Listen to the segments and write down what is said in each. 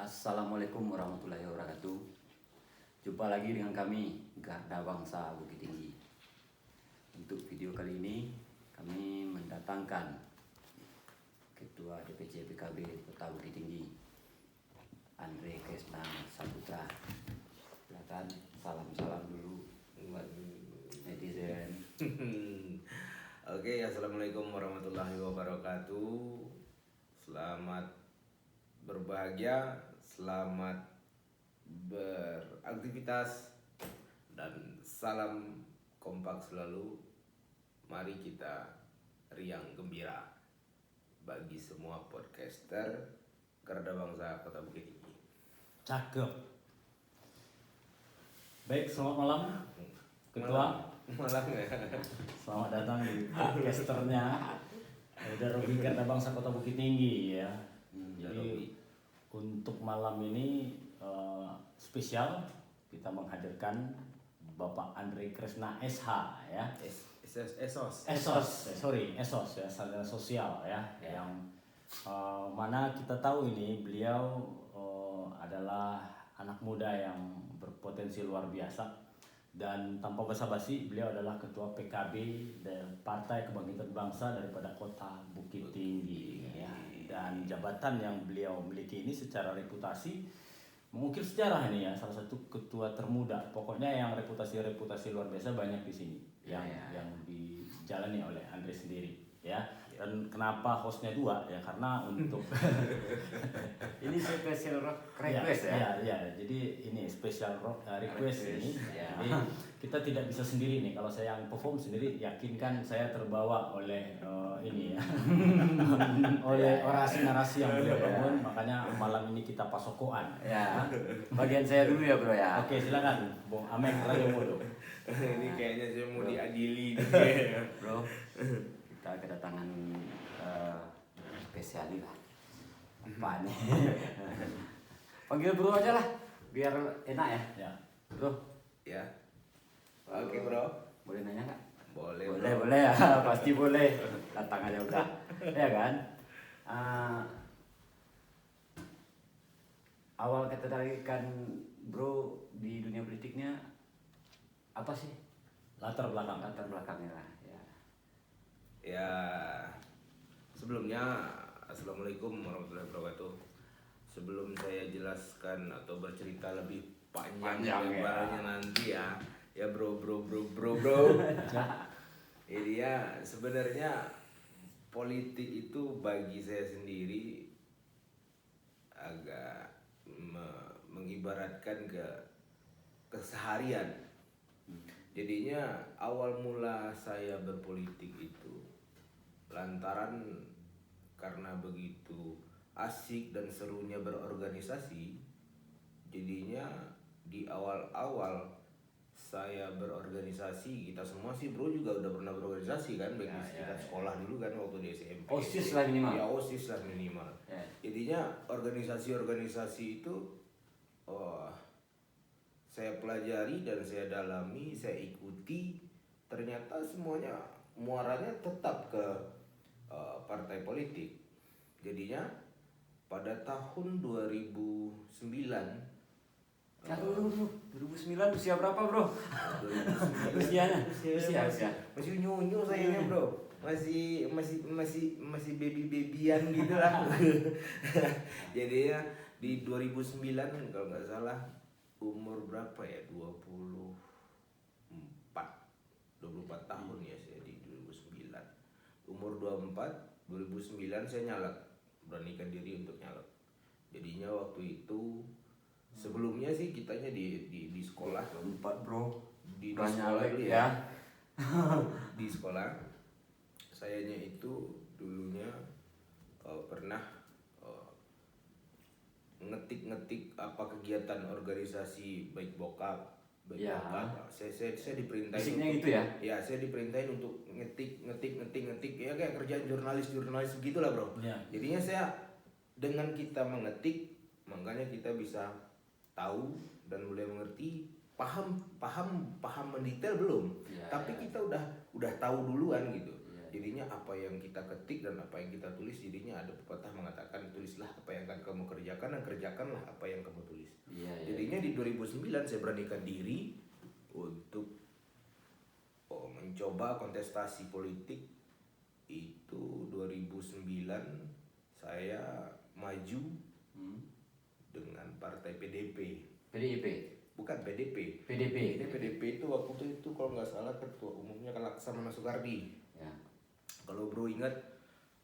Assalamualaikum warahmatullahi wabarakatuh. Jumpa lagi dengan kami Garda Bangsa Bukit Tinggi. Untuk video kali ini kami mendatangkan Ketua DPC PKB Kota Bukit Tinggi, Andre Kresna Saputra. Silakan salam-salam dulu buat netizen. Oke, assalamualaikum warahmatullahi wabarakatuh. Selamat berbahagia, selamat beraktivitas, dan salam kompak selalu. Mari kita riang gembira bagi semua podcaster Garda Bangsa Kota Bukit Tinggi. Cakep. Baik, selamat malam Ketua. Malam ya. Selamat datang di podcasternya udah Robi Garda Bangsa Kota Bukit Tinggi ya. Jadi untuk malam ini spesial kita menghadirkan Bapak Andre Kresna SH ya. Esos Ya, sarjana sosial ya. Yang mana kita tahu ini beliau adalah anak muda yang berpotensi luar biasa, dan tanpa basa-basi beliau adalah ketua PKB dan Partai Kebangkitan Bangsa daripada Kota Bukit Tinggi ya. Dan jabatan yang beliau miliki ini secara reputasi mengukir sejarah ini ya, salah satu ketua termuda. Pokoknya yang reputasi luar biasa banyak di sini yang dijalani oleh Andre sendiri ya. Dan kenapa hostnya dua ya, karena untuk Ini special request ya. Ya, jadi ini special request ini. Ya. Jadi kita tidak bisa sendiri nih. Kalau saya yang perform sendiri, yakin kan saya terbawa oleh ini ya, oleh orasi narasi yang beliau bangun. Makanya malam ini kita pasokoan. Ya. Bagian saya dulu ya bro ya. Oke, silakan Bung Amek Rayo Modo. Ini kayaknya saya mau diadili nih. Bro, kita kedatangan spesialis lah. Apa nih? Panggil bro aja lah, biar enak ya. Ya. Bro, Ya. Oke, bro. boleh nanya nggak? Boleh, Boleh, bro. boleh ya, pasti boleh. Datang aja udah, ya kan? Awal ketertarikan bro di dunia politiknya apa sih? Latar belakang. Latar belakangnya lah. Ya. Ya, sebelumnya assalamualaikum warahmatullahi wabarakatuh. Sebelum saya jelaskan atau bercerita lebih panjang lebarnya nanti ya bro. Jadi ya sebenarnya politik itu bagi saya sendiri agak mengibaratkan ke keseharian. Jadinya awal mula saya berpolitik itu lantaran karena begitu asik dan serunya berorganisasi. Jadinya di awal-awal saya berorganisasi, kita semua sih bro juga udah pernah berorganisasi kan, baik di sekitar sekolah dulu kan waktu di SMP. OSIS lah minimal. Ya OSIS lah minimal. Ya. Jadinya organisasi-organisasi itu saya pelajari dan saya dalami, saya ikuti. Ternyata semuanya muaranya tetap ke partai politik. Jadinya pada tahun 2009 Dulu 2009 usia berapa bro? 2009 Usia. masih unyu sayangnya bro, masih babyan gitu lah. Jadi ya di 2009 kalau nggak salah umur berapa ya, 24 tahun ya saya di 2009. Umur 2009 saya nyalek, beranikan diri untuk nyalek. Jadinya waktu itu sebelumnya sih kitanya di sekolah. 4 bro. Di Udah sekolah nyalek dulu ya. Di sekolah sayanya itu dulunya pernah ngetik apa kegiatan organisasi baik bokap Ya. saya diperintahin Basicnya untuk, gitu ya? Ya saya diperintahin untuk ngetik ya kayak kerjaan jurnalis begitulah bro. Ya. Jadinya saya dengan kita mengetik, makanya kita bisa tahu dan mulai mengerti, paham mendetail belum, tapi kita udah tahu duluan gitu. Jadinya apa yang kita ketik dan apa yang kita tulis, jadinya ada pepatah mengatakan tulislah apa yang akan kau kamu kerjakan dan kerjakanlah apa yang kamu tulis. Iya, iya. Jadinya di 2009 saya beranikan diri untuk mencoba kontestasi politik. Itu 2009 saya maju dengan partai PDP. PDIP, Bukan PDP. PDP. Ini PDP itu waktu itu kalau nggak salah ketua umumnya kan Laksamana Soekardi. Ya. Kalau bro ingat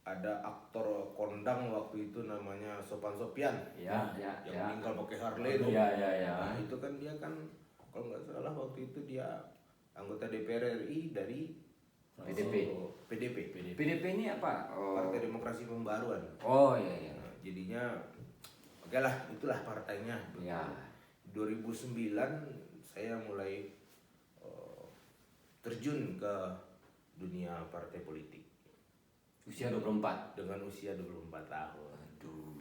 ada aktor kondang waktu itu namanya Sopan Sopian Ya, ya, yang ya. meninggal pakai Harley itu. Ya, ya, ya. Nah itu kan dia kan kalau nggak salah waktu itu dia anggota DPR RI dari PDP. PDP. PDP ini apa? Oh, Partai Demokrasi Pembaruan. oh iya, iya. Nah, jadinya oke lah itulah partainya. Ya. 2009 saya mulai terjun ke dunia partai politik Usia 24. dengan usia 24 tahun. Aduh.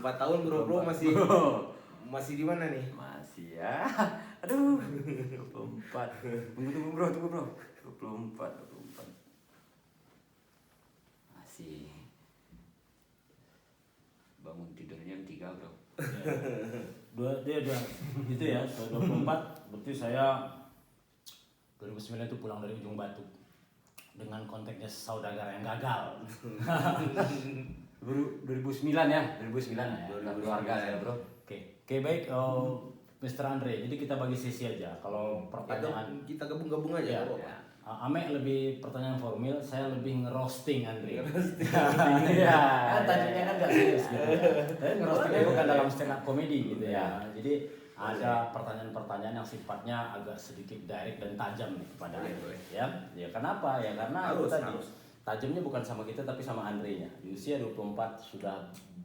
24 tahun bro masih masih di mana nih? Masih ya. Aduh. 24. Tunggu bro. 24. Masih. Bangun tidurnya jam 3, bro. Dia itu ya, 24 berarti saya 2009 itu pulang dari Ujung Batu dengan konteksnya saudagar yang gagal. 2009 ya. 2009 ya. Keluarga saya, bro. Oke baik, Mr. Andre. Jadi kita bagi sesi aja. Kalau pertanyaan Kita gabung-gabung aja. ya, nggak apa-apa. Ame lebih pertanyaan formil, saya lebih ngerosting Andre. Iya. Kan tajuknya kan gak serius gitu ya. Tapi ngerostingnya bukan dalam stand up comedy gitu ya. Jadi ada pertanyaan-pertanyaan yang sifatnya agak sedikit direct dan tajam nih kepada Boleh, Andre. boleh. Ya kenapa? Ya karena Harus, itu tadi harus. tajamnya bukan sama kita tapi sama Andre-nya. Di usia 24 sudah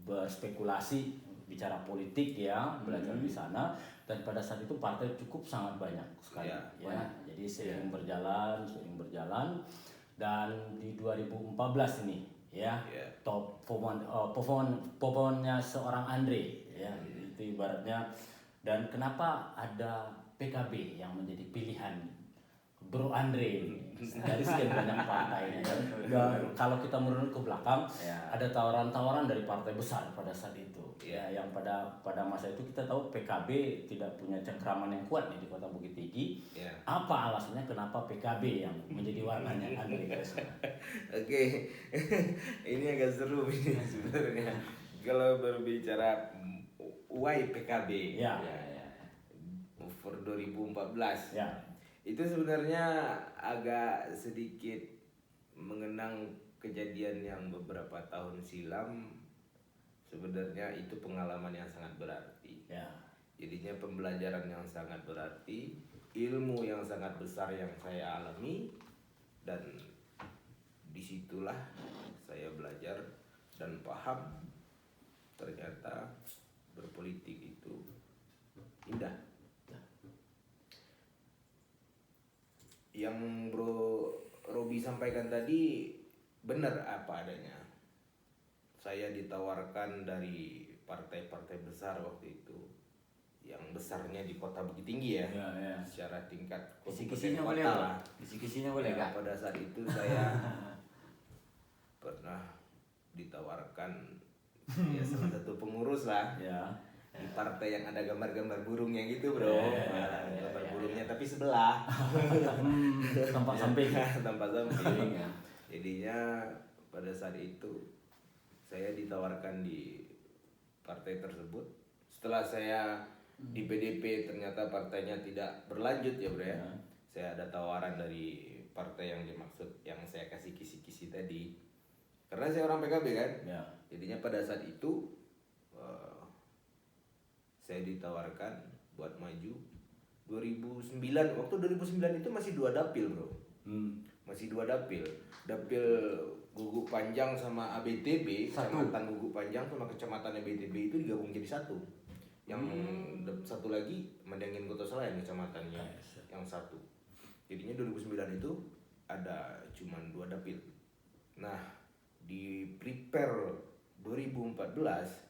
berspekulasi bicara politik ya, belajar di sana, dan pada saat itu partai cukup sangat banyak sekali Iya, ya. banyak. Jadi seiring berjalan dan di 2014 ini ya, Iya. top performanya seorang Andre ya, itu ibaratnya. Dan kenapa ada PKB yang menjadi pilihan Bro Andre ini dari sekian banyak partainya. Dan kalau kita merunut ke belakang, Ya. ada tawaran-tawaran dari partai besar pada saat itu. Ya. Ya, yang pada masa itu kita tahu PKB tidak punya cengkraman yang kuat nih di Kota Bukit Tinggi. Ya. Apa alasannya kenapa PKB yang menjadi warnanya Andre Kresna? Oke, ini agak seru ini sebenarnya. Kalau berbicara why PKB Ya. for 2014 Ya. itu sebenarnya agak sedikit mengenang kejadian yang beberapa tahun silam. Sebenarnya itu pengalaman yang sangat berarti. Ya. Jadinya pembelajaran yang sangat berarti, ilmu yang sangat besar yang saya alami, dan disitulah saya belajar dan paham ternyata berpolitik itu indah. Yang Bro Robi sampaikan tadi benar apa adanya. Saya ditawarkan dari partai-partai besar waktu itu, yang besarnya di Kota Bukit Tinggi ya, Ya. secara tingkat Kisi-kisinya kota boleh, lah. bro. Kisi-kisinya boleh Ya, nggak? pada saat itu saya pernah ditawarkan ya salah satu pengurus lah Ya. di partai yang ada gambar-gambar burungnya gitu bro. Ya, Gambar burungnya tapi sebelah Tampak samping. tanpa samping. Ya. Jadinya pada saat itu saya ditawarkan di partai tersebut. Setelah saya di PDP ternyata partainya tidak berlanjut ya bro ya. Ya. Saya ada tawaran dari partai yang dimaksud, yang saya kasih kisi-kisi tadi. Karena saya orang PKB kan. Ya. Jadinya pada saat itu saya ditawarkan buat maju 2009. Waktu 2009 itu masih 2 dapil bro. Masih 2 dapil. Dapil Guguk Panjang sama ABTB, Kecamatan Guguk Panjang sama Kecamatan ABTB itu digabung jadi satu. Yang satu lagi Mandangin Kota Selain kecamatannya yang satu. Jadinya 2009 itu ada cuman 2 dapil. Nah, di prepare 2014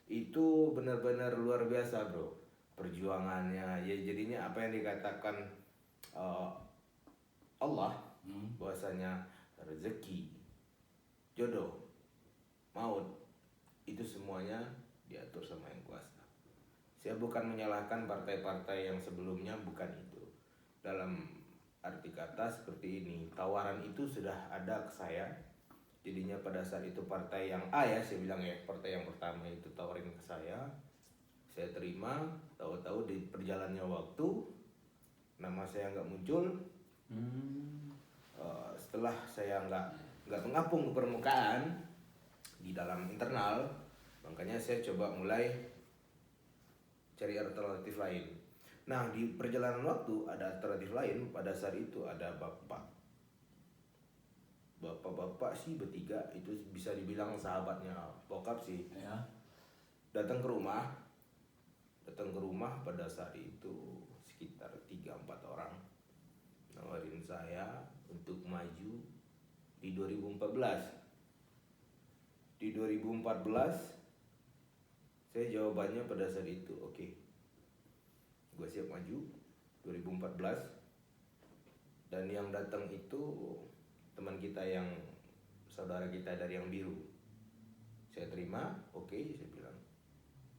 itu benar-benar luar biasa bro perjuangannya ya. Jadinya apa yang dikatakan Allah bahwasanya rezeki, jodoh, maut itu semua semuanya diatur sama yang kuasa. Saya bukan menyalahkan partai-partai yang sebelumnya, bukan itu. Dalam arti kata seperti ini, tawaran itu sudah ada ke saya. Jadinya pada saat itu partai yang A ya, saya bilang ya, partai yang pertama itu tawarin ke saya terima. Tahu-tahu di perjalannya waktu nama saya nggak muncul. Setelah saya nggak mengapung ke permukaan di dalam internal, makanya saya coba mulai cari alternatif lain. Nah, di perjalanan waktu ada alternatif lain. Pada saat itu ada bapak-bapak sih bertiga, itu bisa dibilang sahabatnya bokap sih. Ya. Datang ke rumah pada saat itu sekitar 3-4 orang nawarin saya untuk maju di 2014. Di 2014 saya jawabannya pada saat itu oke, gue siap maju 2014. Dan yang datang itu teman kita, yang saudara kita dari yang biru. Saya terima, oke, saya bilang.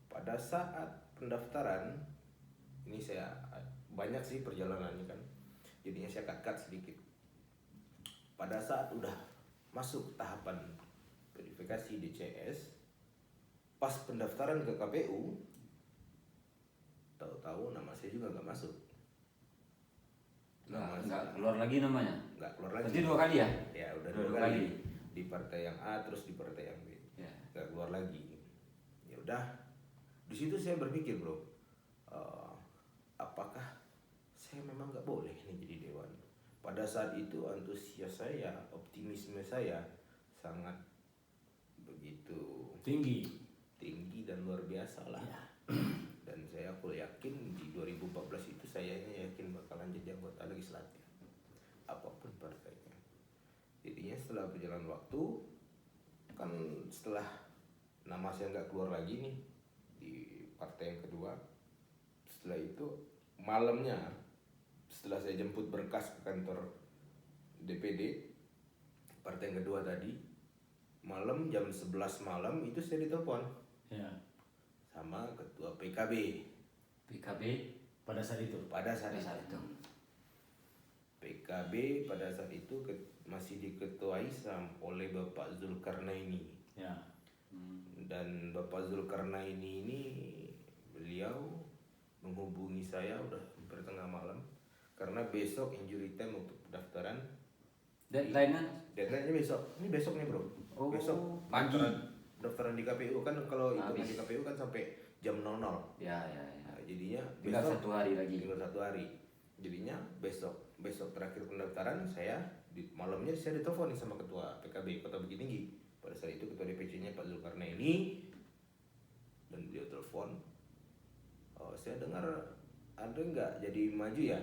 Pada saat pendaftaran, ini saya banyak sih perjalanannya kan, jadinya saya cut sedikit. Pada saat udah masuk tahapan verifikasi DCS, pas pendaftaran ke KPU, tahu-tahu nama saya juga nggak masuk. Nggak keluar lagi namanya. Nggak keluar lagi. Berarti 2 kali ya? Ya udah Dua 2 kali. kali. Di partai yang A terus di partai yang B. Ya. Nggak keluar lagi. Ya udah. Di situ saya berpikir bro, apakah saya memang nggak boleh nih jadi dewan? Pada saat itu antusias saya, optimisme saya sangat begitu Tinggi dan luar biasa lah. ya. Dan aku yakin di 2014 itu saya yakin bakalan jadi anggota legislatif apapun partainya. Jadinya setelah berjalan waktu kan, setelah nama saya nggak keluar lagi nih di partai yang kedua, setelah itu malamnya setelah saya jemput berkas ke kantor DPD partai yang kedua tadi, malam jam 11 malam itu saya ditelepon Ya. sama ketua PKB Pada saat itu. pada saat Pada saat itu. itu. PKB pada saat itu masih diketuai oleh Bapak Zulkarnaini. Ya. Dan Bapak Zulkarnaini ini beliau menghubungi saya udah hampir tengah malam karena besok injury time untuk pendaftaran. Deadline-nya besok. Ini besok nih bro. Oh, Besok pagi. Daftaran di KPU kan, kalau itu Habis. di KPU kan sampai jam 00. Ya. Nah, jadinya Tinggal besok 1 hari lagi. tinggal 1 hari. Jadinya besok terakhir pendaftaran, saya malamnya saya ditelepon nih sama ketua PKB Kota Bukit Tinggi. Pada saat itu ketua DPC-nya Pak Zulkarnaini, dan beliau telepon, saya dengar Anda nggak jadi maju ya?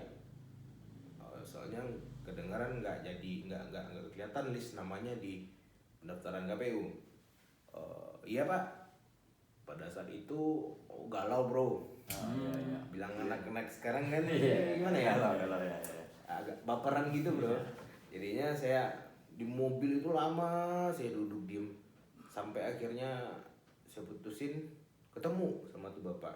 Soalnya kedengaran nggak kelihatan list namanya di pendaftaran KPU. Iya Pak. Pada saat itu galau bro. Ya. Bilang anak-anak sekarang kan Iya. gimana ya? Ya. Agak baperan gitu bro. Jadinya saya di mobil itu lama saya duduk diem sampai akhirnya saya putusin ketemu sama tuh bapak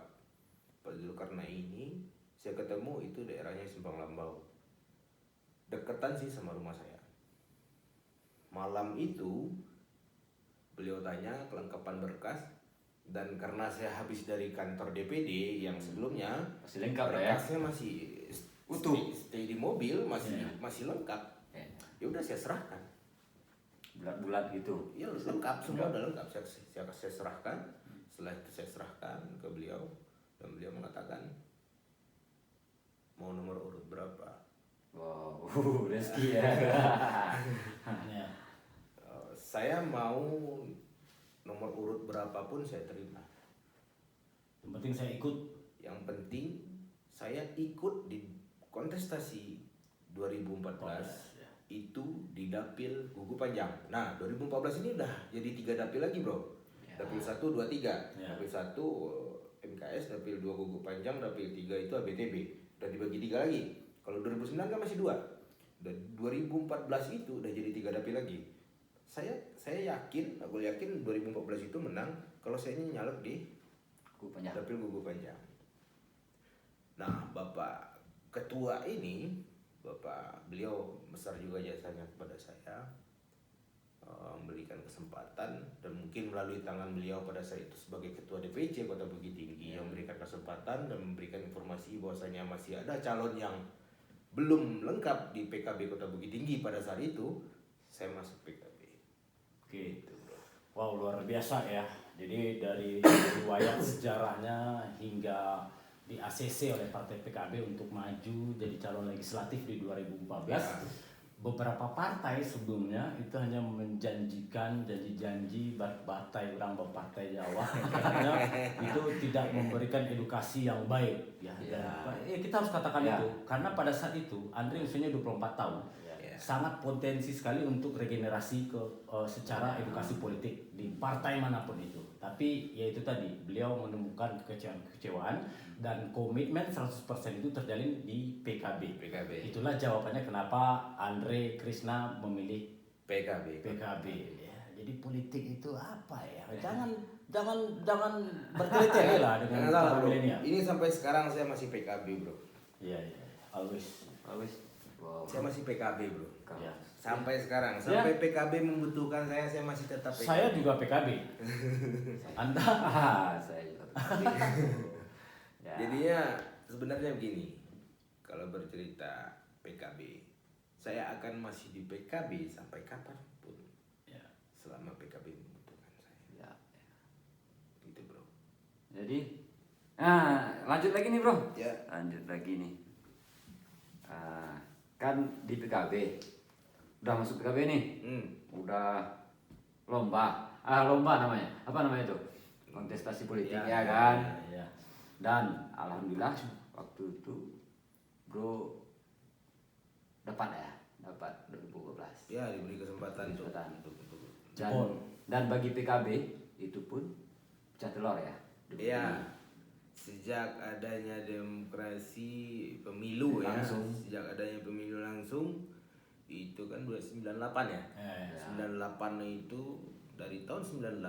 Pak Zulkarnaini. Saya ketemu itu daerahnya Simpang Lambau, deketan sih sama rumah saya. Malam itu beliau tanya kelengkapan berkas, dan karena saya habis dari kantor DPD yang sebelumnya, Masih lengkap lah ya. berkasnya masih Utuh. stay di mobil, masih Ya. masih lengkap. Ya. Ya udah saya serahkan. Bulat-bulat gitu. Ya lengkap, semua udah lengkap. Saya serahkan. Setelah itu saya serahkan ke beliau, dan beliau mengatakan mau nomor urut berapa. Wow, rezeki ya. Ya. Saya mau nomor urut berapapun saya terima. Yang penting saya ikut. Yang penting saya ikut di kontestasi 2014 Ya. itu di dapil Gugu Panjang. Nah 2014 ini udah jadi 3 dapil lagi bro. Ya. Dapil 1, 2, 3. Ya. Dapil 1 MKS, dapil 2 Gugu Panjang, dapil 3 itu ABTB. Udah dibagi 3 lagi. Kalau 2009 kan masih 2. Dan 2014 itu udah jadi 3 dapil lagi. Saya yakin, aku yakin 2014 itu menang Kalau saya ini nyalek di Kupanjang. Dapil Gugu Panjang. Nah, Bapak Ketua ini, beliau besar juga jasanya kepada saya, memberikan kesempatan dan mungkin melalui tangan beliau pada saat itu sebagai Ketua DPC Kota Bukit Tinggi yang memberikan kesempatan dan memberikan informasi bahwasanya masih ada calon yang belum lengkap di PKB Kota Bukit Tinggi pada saat itu, saya masuk PKB. Oke. Gitu, bro. Wow, luar biasa ya. Jadi dari riwayat sejarahnya hingga di ACC oleh Partai PKB untuk maju jadi calon legislatif di 2014. Ya. Beberapa partai sebelumnya itu hanya menjanjikan janji-janji batai orang berpartai Jawa karena itu tidak memberikan edukasi yang baik ya. Dan, kita harus katakan Ya. itu karena pada saat itu Andre usianya 24 tahun. Ya. Sangat potensi sekali untuk regenerasi ke secara edukasi politik di partai manapun itu. Tapi ya itu tadi beliau menemukan kekecewaan dan komitmen 100% itu terjalin di PKB. Itulah jawabannya kenapa Andre Krishna memilih PKB. Ya, jadi politik itu apa ya? Jangan bertele-tele lah dengan Jangan salah, para bro. milenial. Ini sampai sekarang saya masih PKB, bro. Iya, always. Wow. Saya masih PKB, bro. Ya. Sampai sekarang, sampai PKB membutuhkan saya masih tetap PKB. Saya juga PKB. Anda? Saya juga. Ya. Jadinya sebenarnya begini, kalau bercerita PKB, saya akan masih di PKB sampai kapanpun, Ya. selama PKB membutuhkan saya. Ya. Gitu, bro. Jadi, nah lanjut lagi nih bro. Ya. Lanjut lagi nih. Kan di PKB, udah masuk PKB nih, udah lomba namanya, apa namanya itu? Kontestasi politik ya kan. Ya. Dan alhamdulillah waktu itu bro dapat 2012. Ya, diberi kesempatan untuk Dan bagi PKB itu pun pecah telur ya. ya, sejak adanya demokrasi pemilu Langsung. ya, sejak adanya pemilu langsung itu kan 98 ya. 98 itu dari tahun 98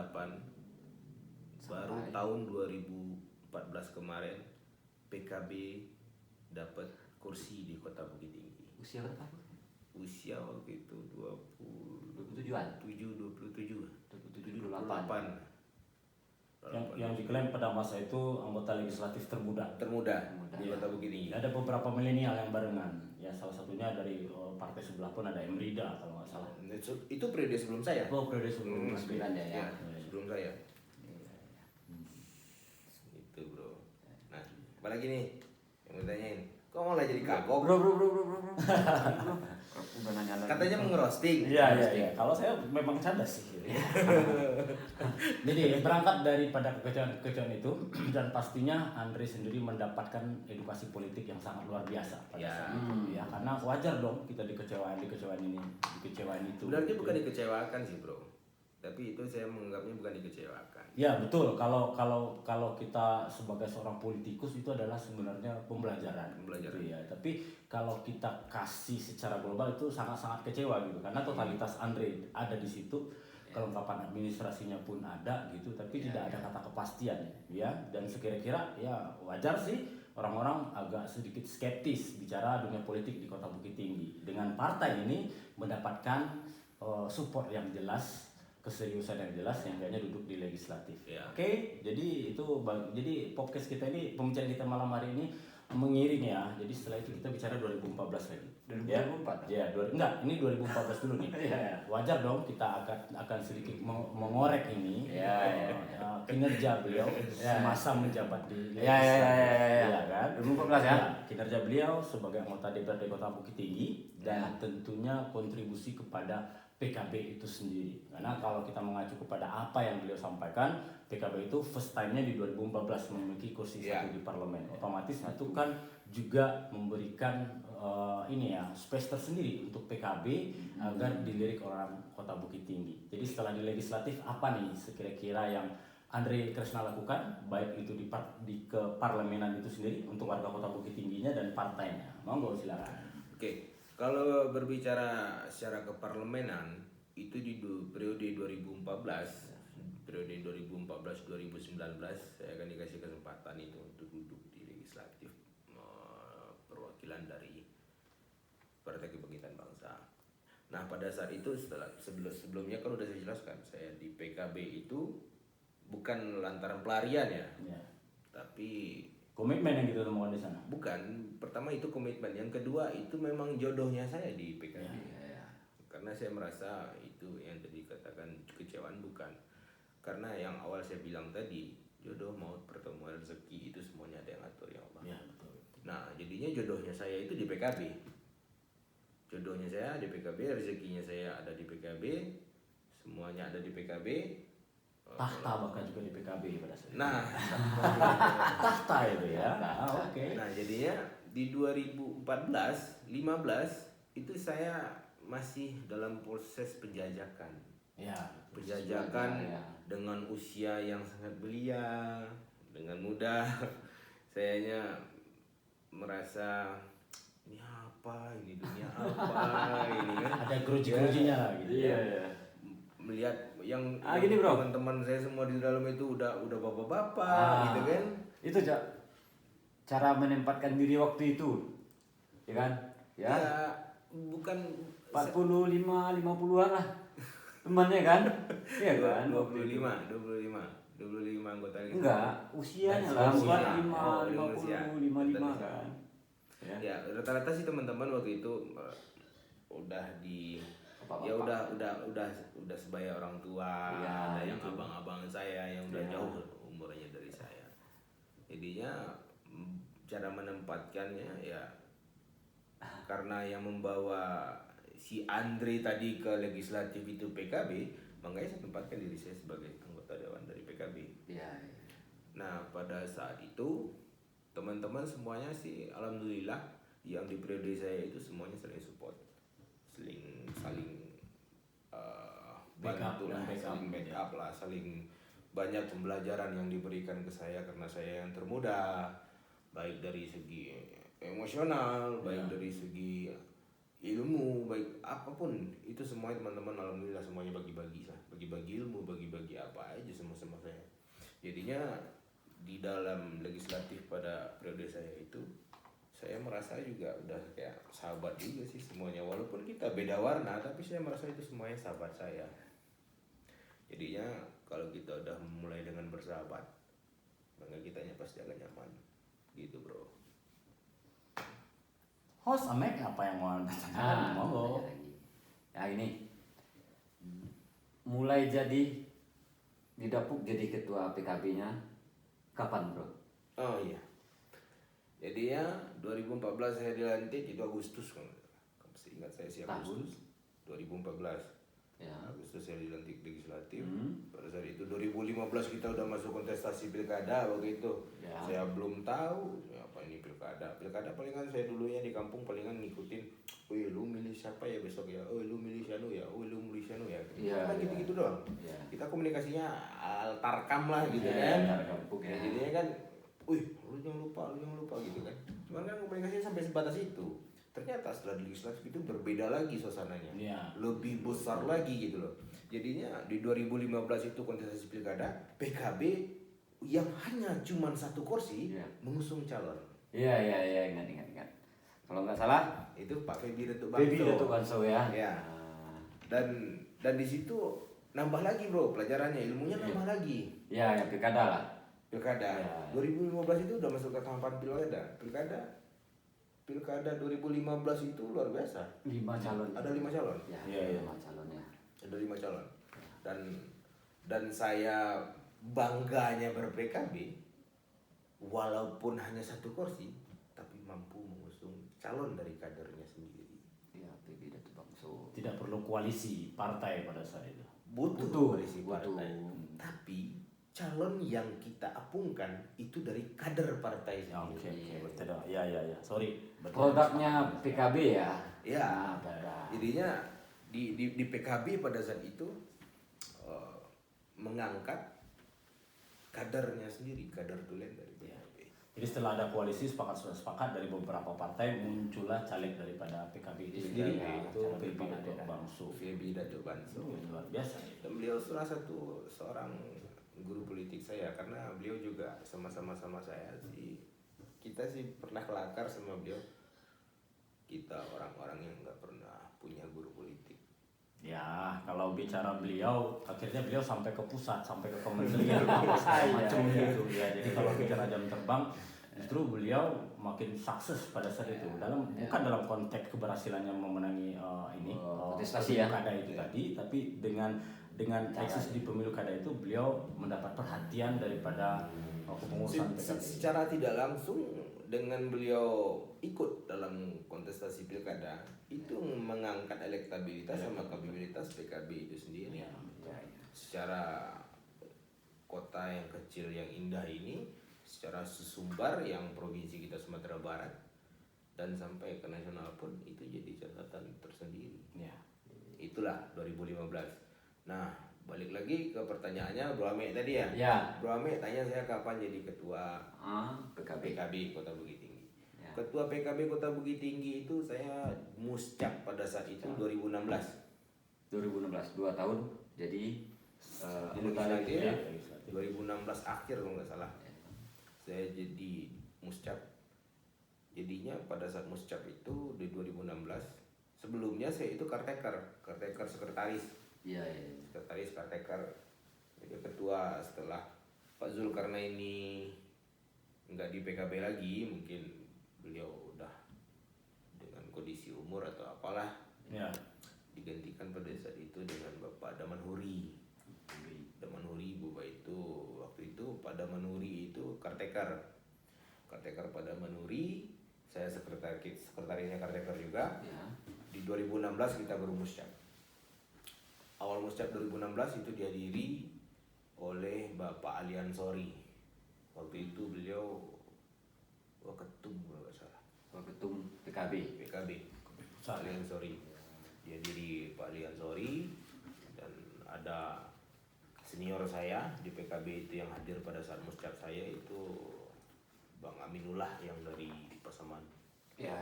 baru Sampai. tahun 2014 kemarin PKB dapat kursi di Kota Bukit Tinggi. Usia berapa? Usia waktu itu 27-an. 27. 28. Yang diklaim pada masa itu anggota legislatif termuda. Termuda di Iya. Kota Bukit Tinggi. Ada beberapa milenial yang barengan. Ya salah satunya dari partai sebelah pun ada Emrida kalau nggak salah. Itu periode sebelum saya. Oh, periode sebelum Hmm, Mas ya. Ya, sebelum saya. Itu, bro. Nah, apalagi nih yang mau tanyain? Kok malah jadi kagok? Bro. Aku udah nanya lagi. Katanya mau ngerosting. Iya. Kalau saya memang canda sih. Jadi berangkat daripada kekecewaan itu dan pastinya Andre sendiri mendapatkan edukasi politik yang sangat luar biasa pada Ya. saat itu. Ya karena wajar dong kita dikecewain itu. Sebenarnya bukan dikecewakan sih, bro. Tapi itu saya menganggapnya bukan dikecewakan. Ya betul. Kalau kita sebagai seorang politikus itu adalah sebenarnya pembelajaran. Gitu ya. Tapi kalau kita kasih secara global itu sangat-sangat kecewa gitu karena totalitas Andre ada di situ. Kelengkapan administrasinya pun ada gitu, tapi tidak ada kata kepastian ya. Dan sekira-kira ya wajar sih orang-orang agak sedikit skeptis bicara dunia politik di Kota Bukit Tinggi. Dengan partai ini mendapatkan support yang jelas, keseriusan yang jelas yang kayaknya duduk di legislatif. Ya. Oke, jadi podcast kita ini, pembicaraan kita malam hari ini mengiring ya. Jadi setelah itu kita bicara 2014 lagi. 2004? Ya, ini 2014 dulu nih. Wajar dong kita akan sedikit mengorek ini kinerja beliau semasa menjabat di Ya. kan? 2014 ya. Kinerja beliau sebagai anggota DPRD Kota Bukit Tinggi dan tentunya kontribusi kepada PKB itu sendiri. Karena kalau kita mengacu kepada apa yang beliau sampaikan, PKB itu first time-nya di 2014 memiliki kursi satu di parlemen. Otomatis itu kan juga memberikan space tersendiri untuk PKB agar dilirik orang Kota Bukit Tinggi. Jadi setelah di legislatif apa nih sekira-kira yang Andre Krishna lakukan baik itu di keparlemenan itu sendiri untuk warga Kota Bukit Tingginya dan partainya. Monggo silakan. Oke, kalau berbicara secara keparlemenan itu di periode 2014 periode 2014-2019 saya akan dikasih kesempatan itu untuk duduk di legislatif perwakilan dari Partai Kebangkitan Bangsa. Nah pada saat itu sebelumnya kan udah saya jelaskan, saya di PKB itu bukan lantaran pelarian ya, tapi komitmen yang kita temukan di sana. bukan. Pertama itu komitmen, yang kedua itu memang jodohnya saya di PKB. Karena saya merasa itu yang tadi katakan kecewaan, bukan karena yang awal saya bilang tadi, jodoh, maut, pertemuan, rezeki itu semuanya ada yang atur ya Allah. Ya, betul. Nah jadinya jodohnya saya itu di PKB, jodohnya saya di PKB, rezekinya saya ada di PKB, semuanya ada di PKB. Tahta bahkan juga di PKB pada saat itu. Nah Tahta itu ya. Oke. Nah jadinya di 2014-15 itu saya masih dalam proses penjajakan. Ya. Penjajakan dengan usia yang sangat belia, dengan muda, sayanya merasa ini apa, ini dunia apa, ini kan. Ada geruji-gerujinya lah gitu. Iya. Melihat yang Gini bro, teman-teman saya semua di dalam itu udah bapak-bapak gitu kan. Itu cara menempatkan diri waktu itu, ya kan? Ya bukan 45, 50-an lah temannya kan? Iya kan? 25 anggota legislatif. Enggak, usianya lah, Usia. 45, 50, 55 kan? Ya rata-rata sih teman-teman waktu itu udah di ya udah sebaya orang tua, Ya, ada yang itu. abang-abang saya yang udah jauh umurnya dari saya. Jadinya cara menempatkannya ya karena yang membawa si Andre tadi ke legislatif itu PKB, makanya saya tempatkan diri saya sebagai anggota dewan dari PKB. Iya. Nah pada saat itu teman-teman semuanya sih alhamdulillah yang di periode saya itu semuanya saling support, saling bantu lah, saling backup lah, saling banyak pembelajaran yang diberikan ke saya karena saya yang termuda, baik dari segi emosional, baik dari segi ilmu, baik apapun itu semuanya teman-teman alhamdulillah semuanya bagi-bagi ilmu, bagi-bagi apa aja sama saya. Jadinya di dalam legislatif pada periode saya itu saya merasa juga udah kayak sahabat juga sih semuanya, walaupun kita beda warna tapi saya merasa itu semuanya sahabat saya. Jadinya kalau kita udah mulai dengan bersahabat maka kitanya pasti akan nyaman gitu bro. Host Amek apa yang mau anda tanyakan? Monggo. Ya ini mulai jadi didapuk jadi ketua PKB-nya kapan bro? Oh iya, jadi ya 2014 saya dilantik itu Agustus kan, seingat saya sih Agustus 2014. Ya. Agustus saya dilantik legislatif. Pada saat itu 2015 kita udah masuk kontestasi pilkada waktu itu. Ya. Saya belum tahu apa ini pilkada. Pilkada palingan saya dulunya di kampung palingan ngikutin. Wih lu milih siapa ya besok ya? Oh lu milih Syanu ya? Oh lu milih Syanu ya? Iya, Kan gitu-gitu doang. Ya. Kita komunikasinya tarkam lah gitu Ya, kan. tarkam, Ya, ya. jadinya kan, wih lu jangan lupa gitu kan. Cuman kan komunikasinya sampai sebatas itu. Ternyata setelah di legislatif itu berbeda lagi suasananya, lebih besar lagi gitu loh. Jadinya di 2015 itu kontestasi pilkada PKB yang hanya cuma satu kursi mengusung calon. Iya, ingat. Kalau nggak salah Itu Pak Febi Datuk Banso ya. Ya. Dan di situ nambah lagi bro pelajarannya, ilmunya nambah lagi. Ya, yang pilkada lah. Pilkada. Ya. 2015 itu udah masuk ke tahapan Pilkada 2015 itu luar biasa. 5 calon. Ada 5 calon. Ya, 5 calonnya. Ada 5 calon. Dan saya bangganya ber-PKB walaupun hanya satu kursi tapi mampu mengusung calon dari kadernya sendiri. Ya, PB Datuk Bangso. Tidak perlu koalisi partai pada saat itu. Butuh koalisi partai. Tapi calon yang kita apungkan itu dari kader partai Oke, sendiri. betul. Ya. Sorry. Produknya PKB ya. Ya. Nah, Jadinya di PKB pada saat itu mengangkat kadernya sendiri, kader tulen dari PKB. Jadi setelah ada koalisi sudah sepakat dari beberapa partai muncullah caleg daripada PKB itu sendiri, yaitu Febi Datuk Bangsu. Febi Datuk Bangsu. Luar biasa. Dan beliau salah satu seorang guru politik saya, karena beliau juga sama-sama saya sih. Kita sih pernah kelakar sama beliau. Kita orang-orang yang nggak pernah punya guru politik. Ya, kalau bicara beliau, akhirnya beliau sampai ke pusat, sampai ke kementerian, macam gitu ya. Jadi kalau bicara jam terbang, justru beliau makin sukses pada saat itu. Bukan dalam konteks keberhasilannya memenangi kontestasi ya. pilkada itu tadi, tapi dengan eksis di pemilu kada itu beliau mendapat perhatian daripada kepengurusan PKB. Secara tidak langsung dengan beliau ikut dalam kontestasi pilkada itu mengangkat elektabilitas sama kapabilitas PKB itu sendiri. Ya. Secara kota yang kecil yang indah ini, secara sesumbar yang provinsi kita Sumatera Barat dan sampai ke nasional pun itu jadi catatan tersendiri. Ya. Itulah 2015. Nah, balik lagi ke pertanyaannya Bro Ame tadi ya. Ya. Bro Ame tanya saya kapan jadi ketua PKB. PKB Kota Bukit Tinggi. Ya. Ketua PKB Kota Bukit Tinggi itu saya muscap pada saat itu 2016. 2016, 2 tahun jadi anggota Legislatif ya. Legislatif. 2016 akhir kalau nggak salah. Saya jadi muscap. Jadinya pada saat muscap itu di 2016. Sebelumnya saya itu caretaker sekretaris. Iya. Sekretaris caretaker. Jadi ketua setelah Pak Zulkarnaini nggak di PKB lagi, mungkin beliau udah dengan kondisi umur atau apalah, Ya. digantikan pada saat itu dengan Bapak Daman Huri. Daman Huri Bapak itu waktu itu Pak Daman Huri itu caretaker Pak Daman Huri, saya sekretarisnya caretaker juga. Ya. Di 2016 kita baru muscap. Awal muscap 2016 itu dihadiri oleh Bapak Ali Ansori. Waktu itu beliau ketum kalau nggak salah. Ketum PKB. Ali Ansori. Dihadiri Pak Ali Ansori dan ada senior saya di PKB itu yang hadir pada saat muscap saya itu Bang Aminullah yang dari Pasaman. Ya.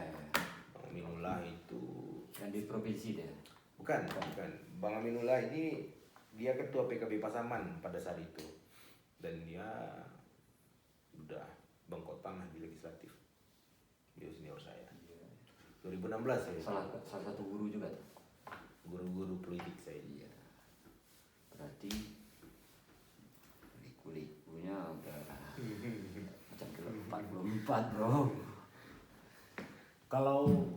Bang Aminullah itu Yang di provinsi dia. bukan. Bang Aminullah ini dia ketua PKB Pasaman pada saat itu. Dan dia udah bangkotan lah di legislatif. Dia senior saya. 2016 saya. Salah satu guru juga tuh. Guru-guru politik saya. Iya. Berarti liku-likunya udah macam kilo 44 bro. Kalau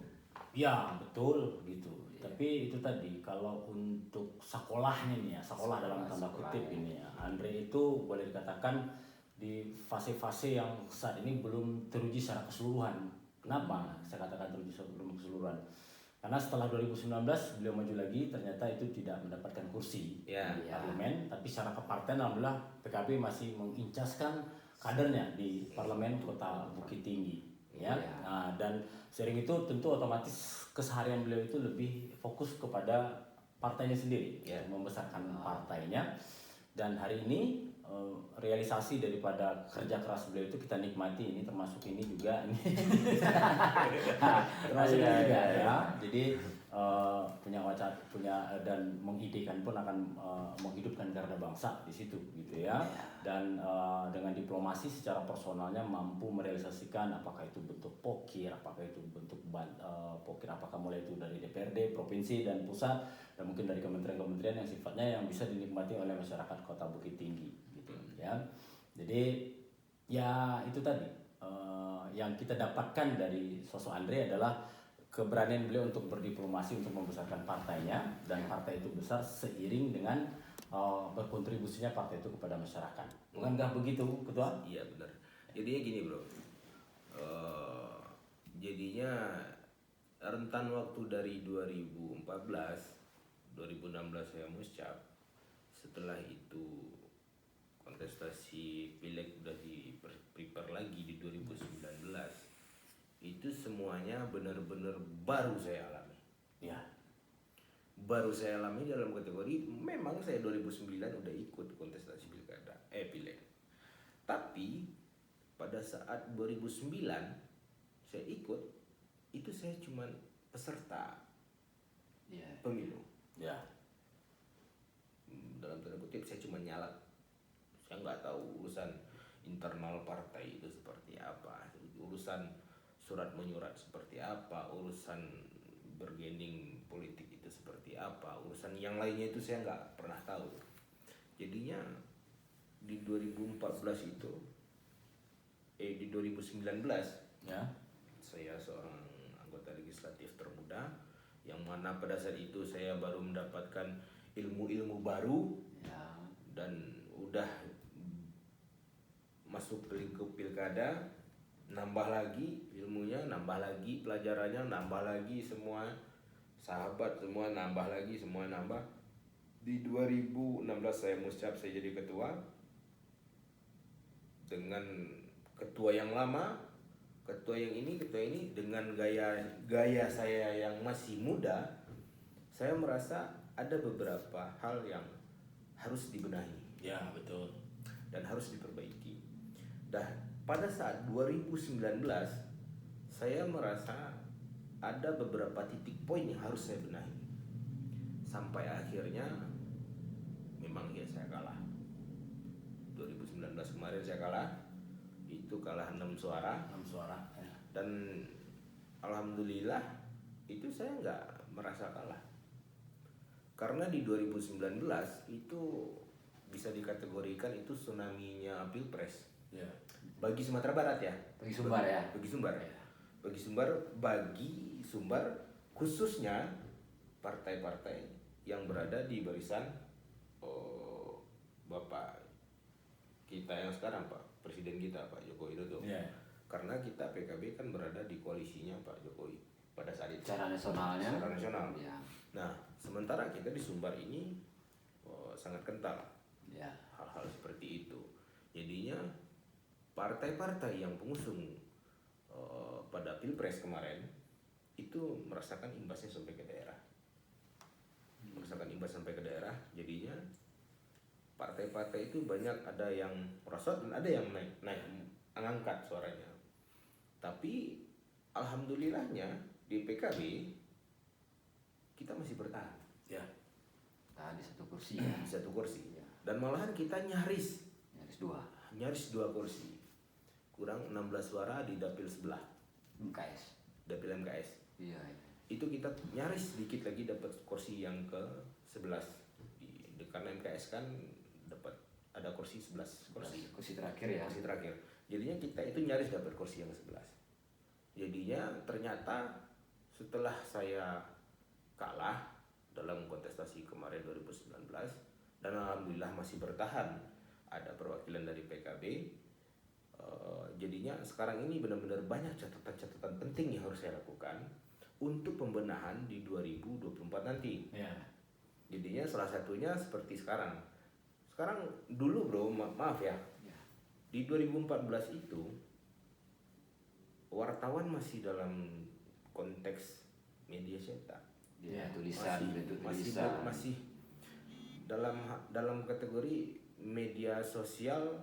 ya betul gitu. Tapi itu tadi kalau untuk sekolahnya nih ya, sekolah dalam tanda kutip ini ya, Andre itu boleh dikatakan di fase-fase yang saat ini belum teruji secara keseluruhan. Kenapa saya katakan teruji belum keseluruhan? Karena setelah 2019 beliau maju lagi, ternyata itu tidak mendapatkan kursi di parlemen, tapi secara kepartean alhamdulillah PKB masih mengincaskan kadernya di parlemen Kota Bukit Tinggi. Ya. Nah, dan sering itu tentu otomatis keseharian beliau itu lebih fokus kepada partainya sendiri, membesarkan partainya. Dan hari ini realisasi daripada kerja keras beliau itu kita nikmati, ini termasuk ini juga termasuk ini juga ya. Jadi punya dan mengidekan pun akan menghidupkan garda bangsa di situ gitu ya. Dan dengan diplomasi secara personalnya mampu merealisasikan apakah itu bentuk pokir, apakah itu bentuk pokir, apakah mulai itu dari DPRD, provinsi dan pusat, dan mungkin dari kementerian-kementerian yang sifatnya yang bisa dinikmati oleh masyarakat Kota Bukit Tinggi gitu ya. Jadi ya itu tadi yang kita dapatkan dari sosok Andre adalah keberanian beliau untuk berdiplomasi untuk membesarkan partainya, dan partai itu besar seiring dengan berkontribusinya partai itu kepada masyarakat. Bukankah begitu, Ketua? Iya benar. Jadinya gini bro, jadinya rentan waktu dari 2014, 2016 saya muscap, setelah itu kontestasi pileg udah di-prepare lagi di 2019. Itu semuanya benar-benar baru saya alami. Ya. Baru saya alami dalam kategori memang saya 2009 udah ikut kontestasi pileg. Tapi pada pada saat 2009 saya ikut, itu saya cuma peserta Iya. pemilu. Ya. Dalam tanda kutip saya cuma nyalak. Saya nggak tahu urusan internal partai itu seperti apa, urusan surat menyurat seperti apa, urusan bergening politik itu seperti apa, urusan yang lainnya itu saya nggak pernah tahu. Jadinya di 2014 itu, di 2019 Ya. saya seorang anggota legislatif termuda, yang mana pada saat itu saya baru mendapatkan ilmu-ilmu baru Ya. dan udah masuk ke lingkup pilkada, nambah lagi ilmunya, nambah lagi pelajarannya, nambah lagi semua sahabat semua nambah lagi, semua nambah. Di 2016 saya muscap, saya jadi ketua dengan ketua yang lama, ketua yang ini dengan gaya saya yang masih muda. Saya merasa ada beberapa hal yang harus dibenahi Ya, betul. dan harus diperbaiki. Dan pada saat 2019 saya merasa ada beberapa titik poin yang harus saya benahi. Sampai akhirnya memang ya saya kalah. 2019 kemarin saya kalah. Itu kalah 6 suara. 6 suara. Ya. Dan alhamdulillah itu saya nggak merasa kalah. Karena di 2019 itu bisa dikategorikan itu tsunami-nya Pilpres. Ya. Bagi Sumatera Barat ya. Bagi Sumbar ya. Bagi Sumbar. Bagi Sumbar khususnya partai-partai yang berada di barisan Bapak kita yang sekarang, Pak Presiden kita Pak Joko Widodo. Ya. Karena kita PKB kan berada di koalisinya Pak Jokowi pada saat itu. Secara nasionalnya. Secara nasional. Ya. Nah, sementara kita di Sumbar ini sangat kental Ya. hal-hal seperti itu. Jadinya partai-partai yang pengusung pada Pilpres kemarin itu merasakan imbasnya sampai ke daerah. Merasakan imbas sampai ke daerah, jadinya partai-partai itu banyak ada yang merosot dan ada yang naik angkat suaranya. Tapi alhamdulillahnya di PKB kita masih bertahan. Ya. Tadi satu kursi ya. Di satu kursi. Ya. Dan malahan kita nyaris Nyaris 2 2. kursi. Kurang 16 suara di dapil sebelah. MKS. Dapil MKS. Iya. Itu kita nyaris sedikit lagi dapat kursi yang ke-11. Karena MKS kan dapat ada kursi 11 kursi. Kursi terakhir ya. Kursi terakhir. Jadinya kita itu nyaris dapat kursi yang 11. Jadinya ternyata setelah saya kalah dalam kontestasi kemarin 2019 dan alhamdulillah masih bertahan, ada perwakilan dari PKB. Jadinya sekarang ini benar-benar banyak catatan-catatan penting yang harus saya lakukan untuk pembenahan di 2024 nanti. Ya. Jadinya salah satunya seperti sekarang. Sekarang dulu bro, maaf ya. Ya. Di 2014 itu wartawan masih dalam konteks media cetak. Ya, tulisan, masih dalam kategori media sosial,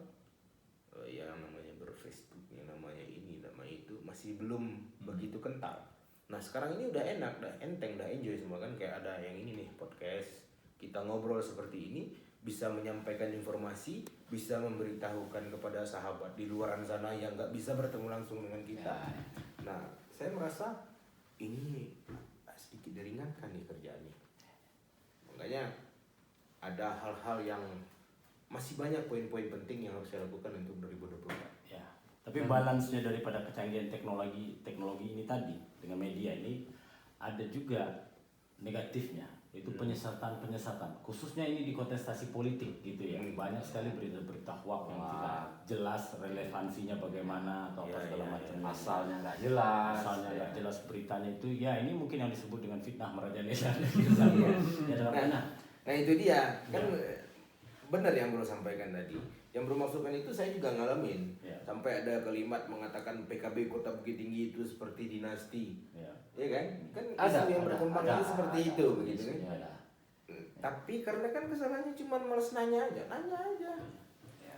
yang namanya berFacebook, yang namanya ini, nama itu masih belum begitu kental. Nah sekarang ini udah enak, udah enteng, udah enjoy semua kan, kayak ada yang ini nih podcast, kita ngobrol seperti ini, bisa menyampaikan informasi, bisa memberitahukan kepada sahabat di luar sana yang nggak bisa bertemu langsung dengan kita. Ya. Nah saya merasa ini sedikit diringankan nih kerjaannya. Makanya ada hal-hal yang masih banyak poin-poin penting yang harus saya lakukan untuk 2024. Ya. Tapi balance-nya daripada kecanggihan teknologi ini tadi dengan media ini ada juga negatifnya, itu penyesatan, khususnya ini di kontestasi politik gitu ya. Banyak sekali berita-berita hoax yang tidak jelas relevansinya bagaimana atau apa segala macam. Asalnya nggak jelas. Asalnya nggak jelas beritanya itu. Ya ini mungkin yang disebut dengan fitnah merajalela. Nah itu dia kan. Benar yang bro sampaikan tadi. Yang bro maksudkan itu saya juga ngalamin. Ya. Sampai ada kalimat mengatakan PKB Kota Bukit Tinggi itu seperti dinasti. Ya kan? Kan isu yang berkembang itu seperti itu begitu kan. Ada. Tapi karena kan kesalahannya cuma males nanya aja.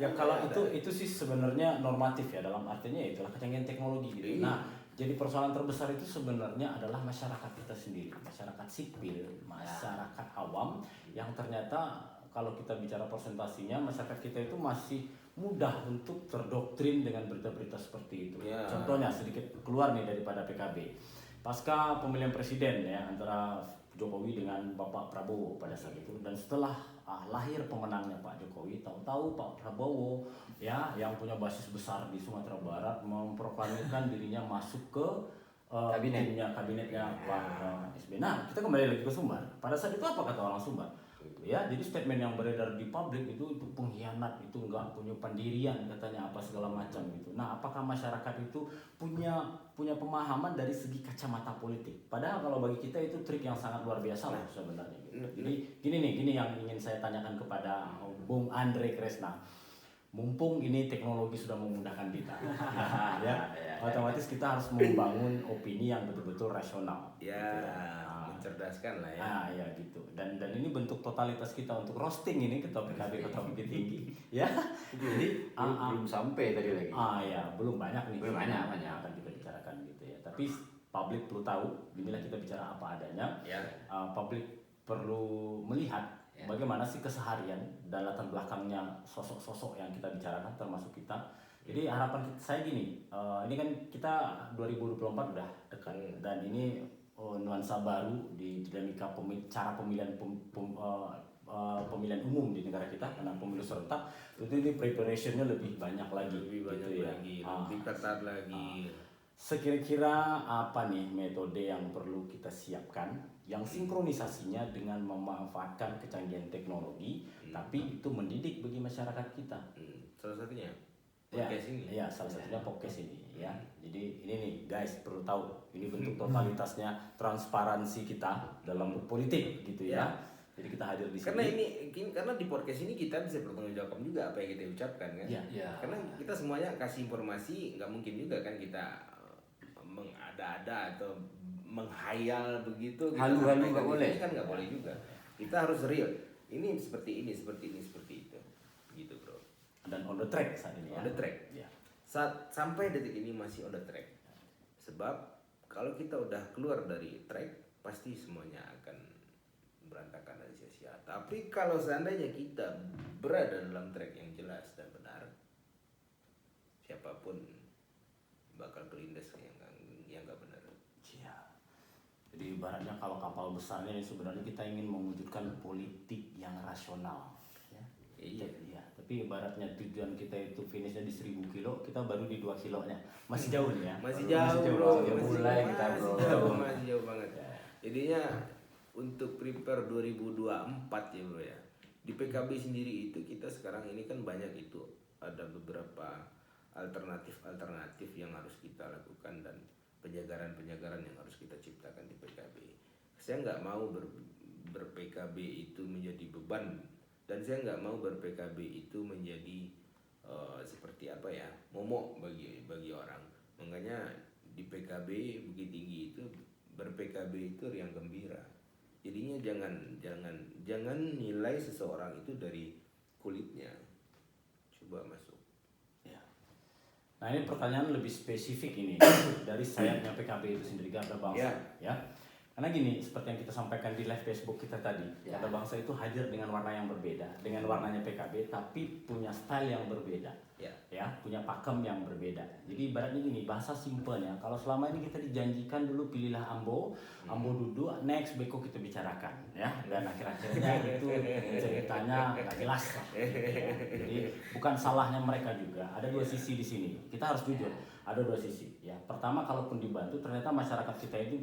Ya kalau itu sih sebenarnya normatif ya, dalam artinya itulah kecanggihan teknologi gitu. Nah, jadi persoalan terbesar itu sebenarnya adalah masyarakat kita sendiri, masyarakat sipil, masyarakat awam yang ternyata kalau kita bicara persentasinya masyarakat kita itu masih mudah untuk terdoktrin dengan berita-berita seperti itu. Contohnya sedikit keluar nih daripada PKB. Pasca pemilihan presiden ya antara Jokowi dengan Bapak Prabowo pada saat itu, dan setelah lahir pemenangnya Pak Jokowi, tahu-tahu Pak Prabowo ya yang punya basis besar di Sumatera Barat memproklamirkan dirinya masuk ke kabinetnya Pak SBY. Nah, kita kembali lagi ke Sumbar. Pada saat itu apa kata orang Sumbar? Ya, jadi statement yang beredar di publik itu pengkhianat, itu enggak punya pendirian katanya apa segala macam gitu. Nah, apakah masyarakat itu punya pemahaman dari segi kacamata politik? Padahal kalau bagi kita itu trik yang sangat luar biasa lah sebenarnya gitu. Jadi gini yang ingin saya tanyakan kepada Bung Andre Kresna. Mumpung ini teknologi sudah memudahkan kita, otomatis kita harus membangun opini yang betul-betul rasional. Mencerdaskan lah ya. Ya gitu. Dan ini bentuk totalitas kita untuk roasting ini ketua PKB Kota Bukit Tinggi, ya. Jadi belum sampai tadi lagi. Ya belum banyak nih. Belum banyak akan kita bicarakan gitu ya. Tapi publik perlu tahu, inilah kita bicara apa adanya. Publik perlu melihat bagaimana sih keseharian dan latar belakangnya sosok-sosok yang kita bicarakan termasuk kita. Jadi harapan saya gini, ini kan kita 2024 udah dekat dan ini nuansa baru di dinamika cara pemilihan pemilihan umum di negara kita karena pemilu serentak. Tentu ini preparationnya lebih banyak lagi, lebih ketat lagi. Sekira-kira apa nih metode yang perlu kita siapkan yang sinkronisasinya dengan memanfaatkan kecanggihan teknologi tapi itu mendidik bagi masyarakat kita? Salah satunya podcast ini. Ya, salah satunya podcast ini ya. Jadi ini nih guys perlu tahu, ini bentuk totalitasnya transparansi kita dalam berpolitik gitu ya. Jadi kita hadir di sini. Karena di podcast ini kita bisa bertanggungjawabkan juga apa yang kita ucapkan kan. Karena kita semuanya kasih informasi, nggak mungkin juga kan kita mengada-ada atau menghayal begitu. Halu-halu nggak boleh. Kan nggak boleh juga. Kita harus real. Ini seperti ini, seperti itu. Gitu bro. Dan on the track saat ini. On the track. Sampai detik ini masih on the track. Sebab kalau kita udah keluar dari track, pasti semuanya akan berantakan dan sia-sia. Tapi kalau seandainya kita berada dalam track yang jelas dan benar, siapapun bakal kelindas yang nggak benar. Jadi ibaratnya kalau kapal besarnya ini sebenarnya kita ingin mewujudkan politik yang rasional. Tapi ibaratnya tujuan kita itu finishnya di 1000 kilo, kita baru di 2 kilonya. Masih jauh nih ya. Masih jauh Masih jauh banget. Jadinya untuk prepare 2024 ya bro ya. Di PKB sendiri itu kita sekarang ini kan banyak itu ada beberapa alternatif yang harus kita lakukan dan penyegaran yang harus kita ciptakan di PKB. Saya nggak mau ber-PKB itu menjadi beban. Dan saya nggak mau ber-PKB itu menjadi seperti apa ya, momok bagi orang. Makanya di PKB Bukit Tinggi itu ber-PKB itu riang gembira. Jadinya jangan nilai seseorang itu dari kulitnya. Coba masuk. Nah ini pertanyaan lebih spesifik ini dari sayapnya PKB itu sendiri, Garda Bangsa ya. Karena gini, seperti yang kita sampaikan di live Facebook kita tadi, Garda Bangsa itu hadir dengan warna yang berbeda, dengan warnanya PKB, tapi punya style yang berbeda, ya, punya pakem yang berbeda. Jadi ibaratnya gini, bahasa simpelnya, kalau selama ini kita dijanjikan dulu pilihlah Ambo duduk, next beko kita bicarakan, ya, dan akhir-akhirnya itu ceritanya nggak jelas lah. Jadi bukan salahnya mereka juga, ada dua sisi di sini. Kita harus jujur, ada dua sisi. Ya, pertama kalaupun dibantu, ternyata masyarakat kita itu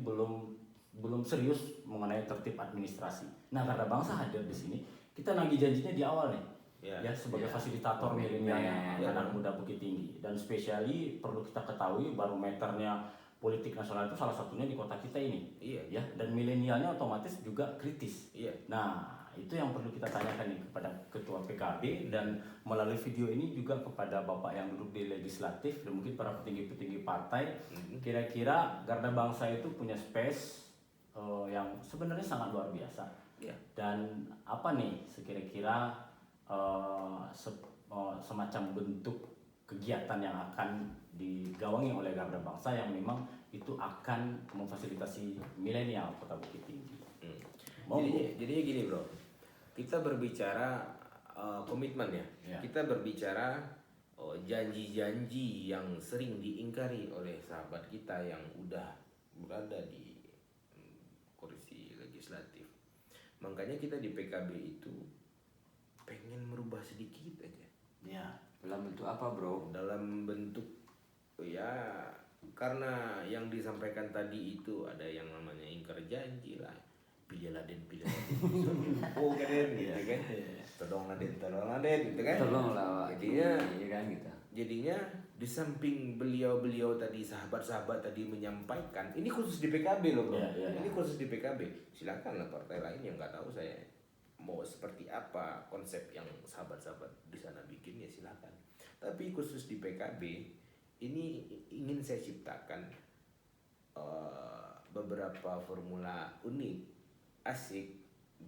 belum serius mengenai tertib administrasi. Nah, Garda Bangsa hadir di sini, kita nagih janjinya di awal nih, sebagai fasilitator milenialnya anak muda Bukit Tinggi. Dan spesiali perlu kita ketahui barometernya politik nasional itu salah satunya di kota kita ini, ya. Dan milenialnya otomatis juga kritis. Nah, itu yang perlu kita tanyakan nih kepada ketua PKB dan melalui video ini juga kepada bapak yang duduk di legislatif dan mungkin para petinggi-petinggi partai. Kira-kira Garda Bangsa itu punya space yang sebenarnya sangat luar biasa. Dan apa nih sekira-kira semacam bentuk kegiatan yang akan digawangi oleh Garda Bangsa yang memang itu akan memfasilitasi milenial Kota Bukit Tinggi. Jadinya gini bro, kita berbicara komitmen ya. Kita berbicara janji-janji yang sering diingkari oleh sahabat kita yang udah berada di kursi legislatif. Makanya kita di PKB itu pengen merubah sedikit aja. Ya, dalam bentuk apa bro? Dalam bentuk ya, karena yang disampaikan tadi itu ada yang namanya ingkar janji lah. Pilih Laden gitu kan. Tolong Laden gitu kan. Tolonglah Jadinya di samping beliau-beliau tadi, sahabat-sahabat tadi menyampaikan, ini khusus di PKB loh bro. Ini khusus di PKB. Silakanlah partai lain yang nggak tahu saya mau seperti apa konsep yang sahabat-sahabat di sana bikin, ya silakan. Tapi khusus di PKB ini ingin saya ciptakan beberapa formula unik, asik,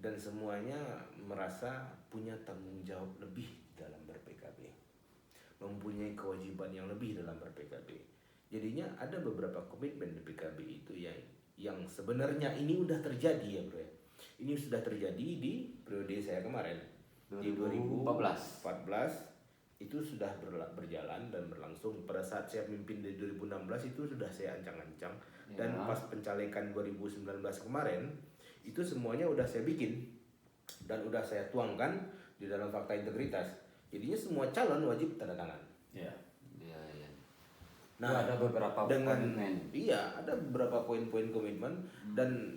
dan semuanya merasa punya tanggung jawab lebih dalam ber-PKB, mempunyai kewajiban yang lebih dalam ber-PKB. Jadinya ada beberapa komitmen di PKB itu yang sebenarnya ini udah terjadi ya bro. Ini sudah terjadi di periode saya kemarin 2014. Di 2014 itu sudah berjalan dan berlangsung. Pada saat saya memimpin di 2016 itu sudah saya ancang-ancang, dan pas pencalekan 2019 kemarin itu semuanya udah saya bikin dan udah saya tuangkan di dalam fakta integritas. Jadinya semua calon wajib tanda tangan. Iya. Nah, ada beberapa komitmen. Iya, ada beberapa poin-poin komitmen. Dan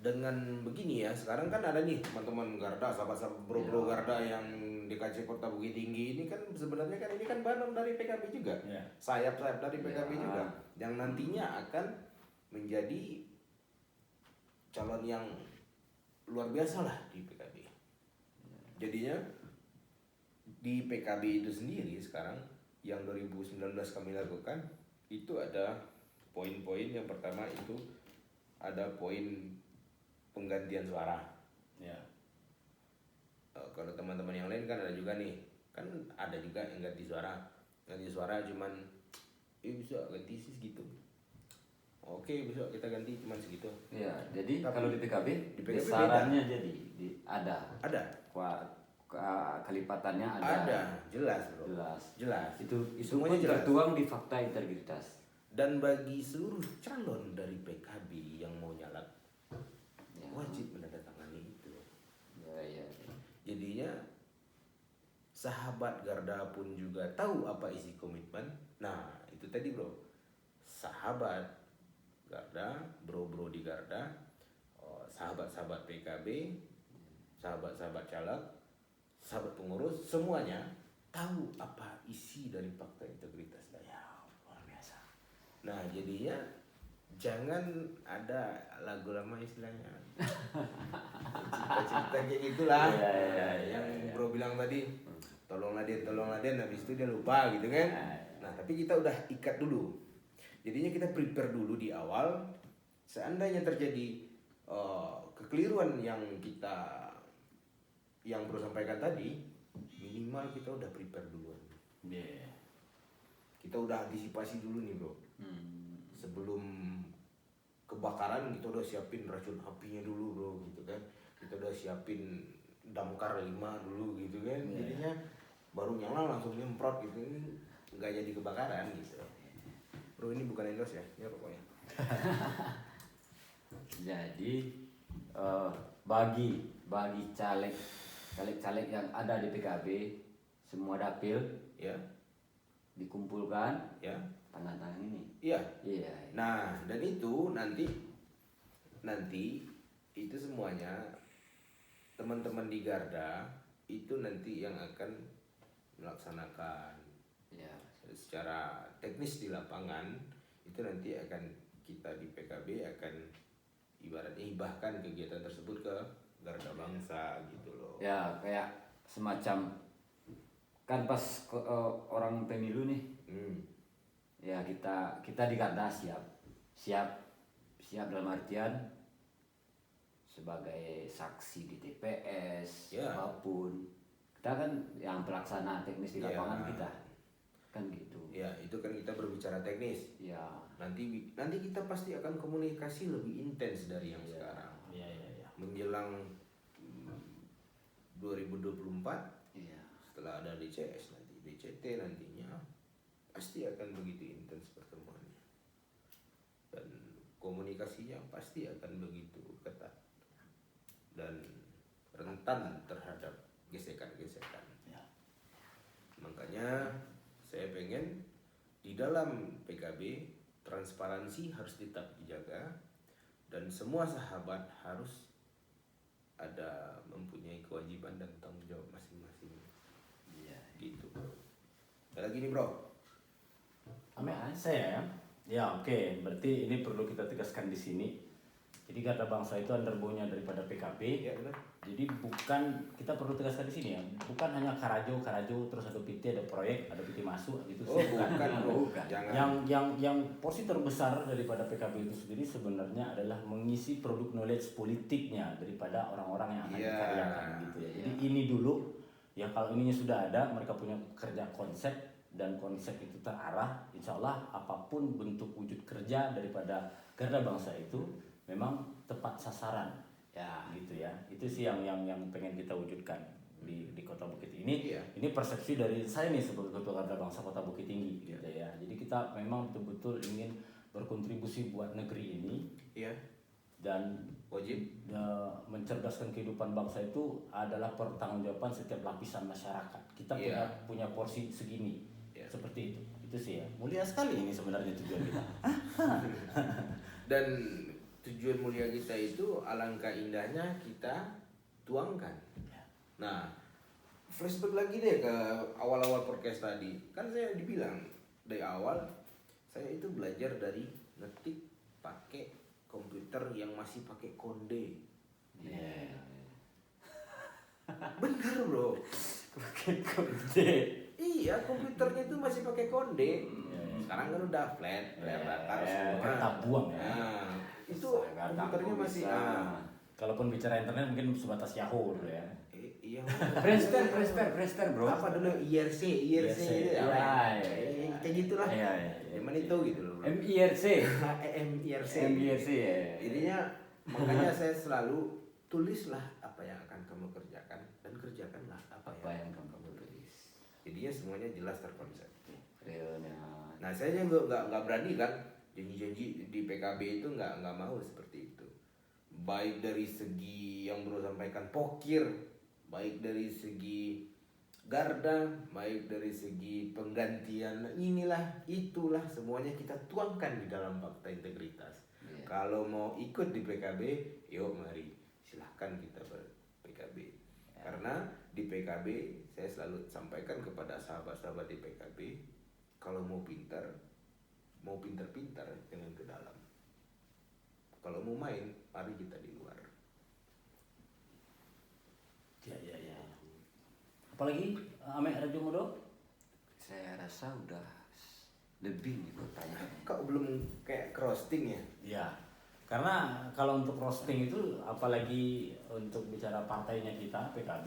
dengan begini ya, sekarang kan ada nih teman-teman Garda, sahabat-sahabat bro-bro Garda yang di KC Kota Bukit Tinggi ini kan sebenarnya kan ini kan badan dari PKB juga. Sayap-sayap dari PKB juga yang nantinya akan menjadi calon yang luar biasa lah di PKB. Jadinya di PKB itu sendiri sekarang yang 2019 kami lakukan itu ada poin-poin. Yang pertama itu ada poin penggantian suara. Kalau teman-teman yang lain kan ada juga nih, kan ada juga yang ganti suara cuman bisa ganti sih segitu. Oke, besok kita ganti cuma segitu. Iya, jadi tapi kalau di PKB besarannya jadi ada. Kelipatannya ada. Ada, jelas bro. Jelas. Itu semuanya pun tertuang di fakta integritas. Dan bagi seluruh calon dari PKB yang mau nyalak wajib menandatangani itu. Ya. Jadinya sahabat Garda pun juga tahu apa isi komitmen. Nah, itu tadi bro. Sahabat Garda, bro-bro di Garda, sahabat-sahabat PKB, sahabat-sahabat caleg, sahabat pengurus, semuanya tahu apa isi dari fakta integritas. Luar biasa. Nah, jadinya jangan ada lagu lama istilahnya. Cerita-cerita kayak gitulah. Yang bro bilang tadi, tolong Laden, habis itu dia lupa gitu kan. Nah, tapi kita udah ikat dulu. Jadinya kita prepare dulu di awal. Seandainya terjadi kekeliruan yang bro sampaikan tadi, minimal kita udah prepare duluan. Kita udah antisipasi dulu nih bro. Sebelum kebakaran kita udah siapin racun apinya dulu bro gitu kan. Kita udah siapin damkar 5 dulu gitu kan. Jadinya baru nyala langsung nyemprot gitu, nggak jadi kebakaran gitu. Bro, ini bukan endorse ya pokoknya. Jadi bagi caleg yang ada di PKB, semua dapil dikumpulkan, tangan ini. Iya. Nah, dan itu nanti itu semuanya teman-teman di Garda itu nanti yang akan melaksanakan secara teknis di lapangan. Itu nanti akan kita di PKB akan ibaratnya hibahkan kegiatan tersebut ke Garda Bangsa gitu loh. Ya, kayak semacam kan pas orang pemilu nih. Ya kita di Garda siap dalam artian sebagai saksi di TPS apapun Kita kan yang pelaksana teknis di Iya. lapangan kita. Kan gitu. Ya, itu kan kita berbicara teknis. Ya. Nanti kita pasti akan komunikasi lebih intens dari yang sekarang. Iya, iya, iya. Menjelang 2024, Iya. setelah ada DCS nanti, DCT nantinya pasti akan begitu intens pertemuannya. Dan komunikasinya pasti akan begitu ketat dan rentan terhadap gesekan-gesekan. Ya. Makanya saya pengen di dalam PKB transparansi harus tetap dijaga dan semua sahabat harus ada mempunyai kewajiban dan tanggung jawab masing-masing. Iya. Gitu bro. Ada lagi nih bro. Saya ya oke. Berarti ini perlu kita tegaskan di sini. Jadi Garda Bangsa itu underbownya daripada PKB. Ya benar. Jadi bukan, kita perlu tegaskan di sini ya, bukan hanya Karajo terus ada PT, ada proyek, ada PT masuk gitu. Oh bukan bro. Bukan. Jangan. Yang porsi terbesar daripada PKB itu sendiri sebenarnya adalah mengisi produk knowledge politiknya daripada orang-orang yang akan Iya. dikaryakan gitu ya. Jadi ini dulu ya, kalau ininya sudah ada, mereka punya kerja konsep dan konsep itu terarah, insya Allah apapun bentuk wujud kerja daripada Garda Bangsa itu memang tepat sasaran. Ya gitu ya, itu sih yang pengen kita wujudkan di Kota Bukit ini. Iya. Ini persepsi dari saya nih sebagai Ketua Garda Bangsa Kota Bukit Tinggi gitu ya. Jadi kita memang betul-betul ingin berkontribusi buat negeri ini Iya. dan Wajib. mencerdaskan kehidupan bangsa itu adalah pertanggungjawaban setiap lapisan masyarakat. Kita Iya. punya porsi segini, Iya. seperti itu sih ya. Mulia sekali ini sebenarnya tujuan kita. Dan tujuan mulia kita itu alangkah indahnya kita tuangkan. Nah, flashback lagi deh ke awal-awal podcast tadi. Kan saya dibilang dari awal saya itu belajar dari ngetik pakai komputer yang masih pakai konde. Iya. Bener bro. Pakai kode. Iya, komputernya itu masih pakai konde. Sekarang kan udah flat, layar datar semua. Kita buang ya. Nah, itu Saya komputernya nggak masih bisa. Kalaupun bicara internet mungkin sebatas Yahoo dulu ya. iya. Prester bro. Apa dulu IRC itu Iya, apa? iya. Kayak gitulah. Iya, iya. Zaman itu gitu loh. bro. MIRC. MIRC. MIRC ya. Jadinya makanya saya selalu tulislah apa yang akan kamu kerjakan dan kerjakanlah apa Apa yang. yang kamu tulis? Jadinya semuanya jelas terkonsep. Realnya. Nah saya juga nggak berani kan janji-janji di PKB itu nggak mau seperti itu. Baik dari segi yang bro sampaikan pokir, baik dari segi garda, baik dari segi penggantian inilah itulah semuanya kita tuangkan di dalam fakta integritas. Iya. Kalau mau ikut di PKB, yuk mari silahkan kita ber-PKB. Karena di PKB saya selalu sampaikan kepada sahabat-sahabat di PKB, kalau mau pintar-pintar jangan ke dalam. Kalau mau main, mari kita di luar. Ya. Apalagi Ame Rajo Mudo? Saya rasa udah lebih nih pertanyaan. Kok belum kayak roasting ya? Ya. Karena kalau untuk roasting itu, apalagi untuk bicara partainya kita PKB,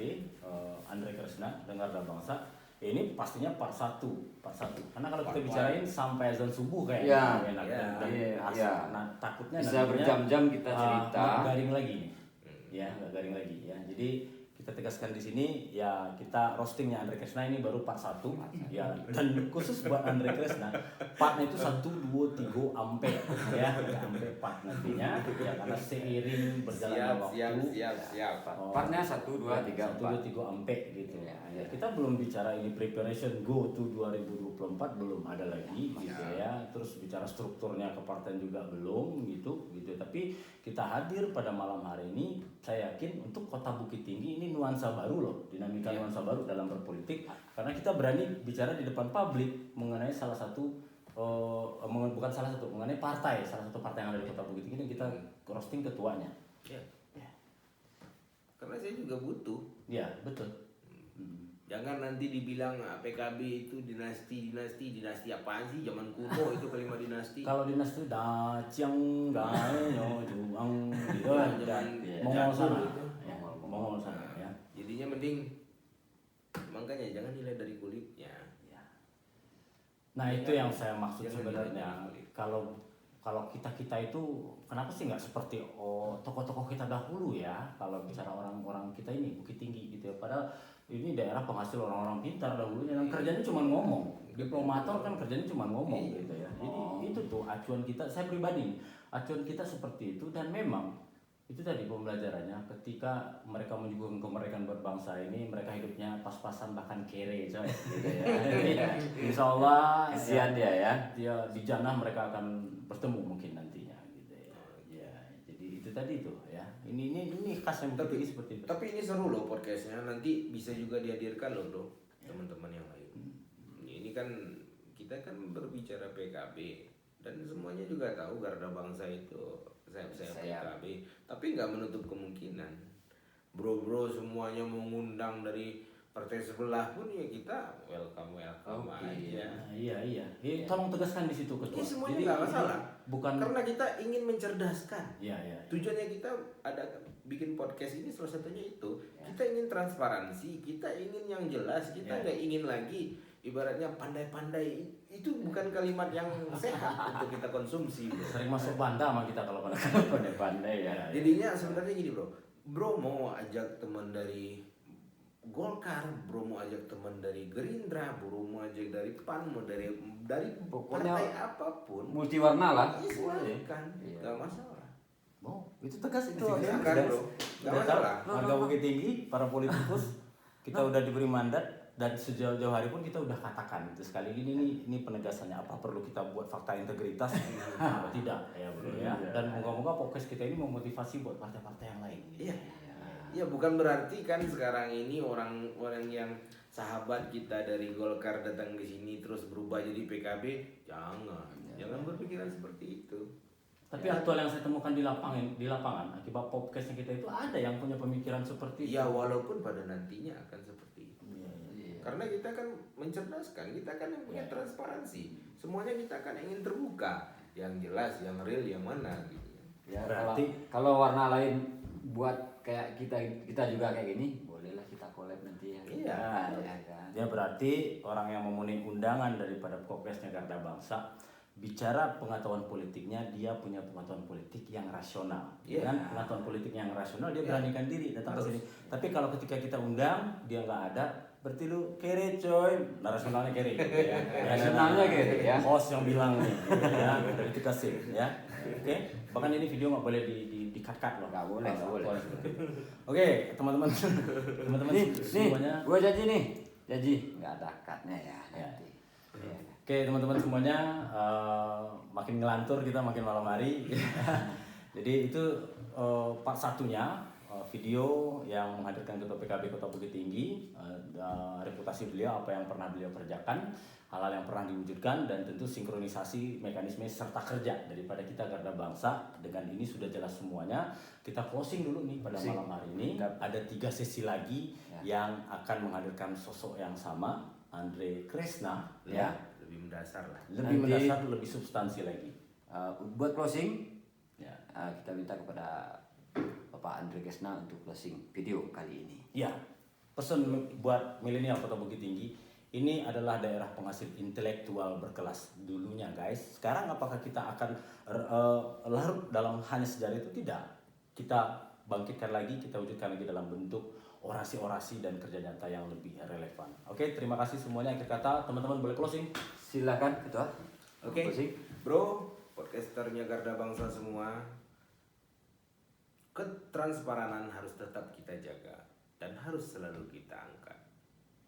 Andre Kresna dan Garda Bangsa, ini pastinya part 1. Karena kalau kita Part bicarain sampai azan subuh kayak Ya, enak ya, dan iya. nah, takutnya Bisa nantinya, berjam-jam kita cerita. nggak garing lagi nih. Ya, nggak garing lagi ya. Jadi kita tegaskan di sini ya, kita roastingnya Andre Kresna ini baru part 1 ya, dan khusus buat Andre Kresna partnya itu 1, 2, 3 ampe ya, ampe part nantinya ya, karena seiring berjalannya waktu siap. Partnya 1, 2, 3, 1, 4. 2, 3 ampe gitu Ya, ya. ya. Kita belum bicara ini preparation go to 2024, belum ada lagi gitu ya. Terus bicara strukturnya kepartaian juga belum gitu. Tapi kita hadir pada malam hari ini, saya yakin untuk Kota Bukit Tinggi ini nuansa baru loh, dinamika nuansa baru dalam berpolitik, karena kita berani bicara di depan publik mengenai salah satu mengenai salah satu partai yang ada di Kota Bukit Tinggi, kita roasting ketuanya. Ya. Karena saya juga butuh. Ya betul. Jangan nanti dibilang PKB itu dinasti apaan sih, zaman kuno itu kalimat dinasti. Kalau dinasti daciang gayo juang gitu Iya, dan zaman Mongol jadul sana itu. ya, Mongol sana ya. Jadinya mending Makanya jangan nilai dari kulitnya. Ya. Nah itu yang saya maksud Jangan sebenarnya. nilai dari kulit. Kalau kita itu kenapa sih nggak seperti tokoh-tokoh kita dahulu ya, kalau bicara orang-orang kita ini Bukit Tinggi gitu ya, padahal ini daerah penghasil orang-orang pintar dahulunya yang kerjanya cuma ngomong. Diplomator kan kerjanya cuma ngomong gitu ya. Jadi itu tuh acuan kita, saya pribadi acuan kita seperti itu. Dan memang itu tadi pembelajarannya ketika mereka menyuguhkan kemerdekaan berbangsa ini, mereka hidupnya pas-pasan bahkan kere coy gitu ya. Jadi, insya Allah Kasihan dia ya. dia di jannah mereka akan bertemu mungkin nantinya gitu ya. Ya, jadi itu tadi tuh ya. Ini khas yang Bukit Tinggi seperti itu. Tapi ini seru loh podcastnya, nanti bisa juga dihadirkan loh bro, teman-teman yang lain. Ini kan kita kan berbicara PKB dan semuanya juga tahu Garda Bangsa itu saya PKB, tapi nggak menutup kemungkinan bro semuanya mengundang dari partai sebelah pun ya kita welcome aja. Nah, iya. Tolong tegaskan di situ ketua. Ini semuanya Jadi nggak masalah. Bukan Karena kita ingin mencerdaskan. Iya. Tujuannya kita ada bikin podcast ini salah satunya itu. Kita ingin transparansi, kita ingin yang jelas, kita nggak ingin lagi ibaratnya pandai-pandai. Itu bukan kalimat yang sehat untuk kita konsumsi, bro. sering masuk banda sama kita kalau pandai-pandai ya. Jadinya sebenarnya gini, bro mau ajak teman dari Golkar, bro mau ajak teman dari Gerindra, bro mau ajak dari PAN, mau dari Pokoknya partai apapun, multiwarna lah. silakan, nggak masalah. Oh, itu tegas itu. Silakan, bro, nggak masalah. Warga Bukit Tinggi, para politikus, kita udah diberi mandat dan sejauh-jauh hari pun kita udah katakan itu sekali ini penegasannya, apa perlu kita buat fakta integritas apa tidak ya bro ya. Dan moga-moga podcast kita ini memotivasi buat partai-partai yang lain. Iya, bukan berarti kan sekarang ini orang-orang yang sahabat kita dari Golkar datang di sini terus berubah jadi PKB, jangan berpikiran seperti itu. Tapi aktual yang saya temukan di lapangan akibat podcastnya kita itu ada yang punya pemikiran seperti itu. Ya walaupun pada nantinya akan seperti itu. Iya. Karena kita kan mencerdaskan, kita kan yang punya transparansi. Semuanya kita kan ingin terbuka, yang jelas, yang real, yang mana gitu. Ya, Berarti- kalau warna lain buat kayak kita juga kayak gini, bolehlah kita collab nanti ya. Iya. Ya kan. Ya berarti orang yang memenuhi undangan daripada podcastnya Garda Bangsa, bicara pengetahuan politiknya, dia punya pengetahuan politik yang rasional. Iya. Dengan pengetahuan politik yang rasional, dia beranikan diri datang ke sini. Tapi kalau ketika kita undang, dia nggak ada, berarti lu kere coy, nah rasionalnya kere. Ya. Rasionalnya kere, ya. Host yang bilang nih, ya, dari kita sih, ya. Oke, bahkan ini video nggak boleh di cut loh. Nggak boleh. Oke, teman-teman, Nih, semuanya. gua janji nggak ada cutnya ya nanti. Ya. Oke teman-teman semuanya, makin ngelantur kita makin malam hari. Jadi itu part satunya video yang menghadirkan Ketua PKB Kota Bukit Tinggi, reputasi beliau, apa yang pernah beliau kerjakan, hal-hal yang pernah diwujudkan, dan tentu sinkronisasi mekanisme serta kerja daripada kita Garda Bangsa. Dengan ini sudah jelas semuanya. Kita closing dulu nih pada malam hari ini. Ada 3 sesi lagi yang akan menghadirkan sosok yang sama, Andre Kresna, ya. Lebih mendasar lah. Lebih Nanti- mendasar, lebih substansi lagi. Buat closing, Ya. kita minta kepada Bapak Andre Kresna untuk closing video kali ini. Ya, pesan buat milenial Kota Bukit Tinggi, ini adalah daerah penghasil intelektual berkelas dulunya guys. Sekarang apakah kita akan larut dalam hanya sejarah itu? Tidak. Kita bangkitkan lagi, kita wujudkan lagi dalam bentuk orasi-orasi dan kerja nyata yang lebih relevan. Oke, terima kasih semuanya. Akhir kata, teman-teman boleh closing. Silakan Ketua. Oke, Closing. bro, podcasternya Garda Bangsa semua, ketransparan harus tetap kita jaga dan harus selalu kita angkat,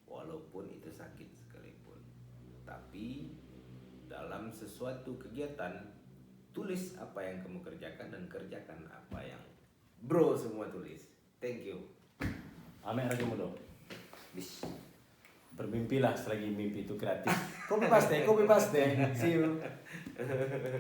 walaupun itu sakit sekalipun. Tapi dalam sesuatu kegiatan, tulis apa yang kamu kerjakan dan kerjakan apa yang bro semua tulis. Thank you. Ame Raja Mudo. Bis. Bermimpilah selagi mimpi itu kreatif. Kopi paste. See you.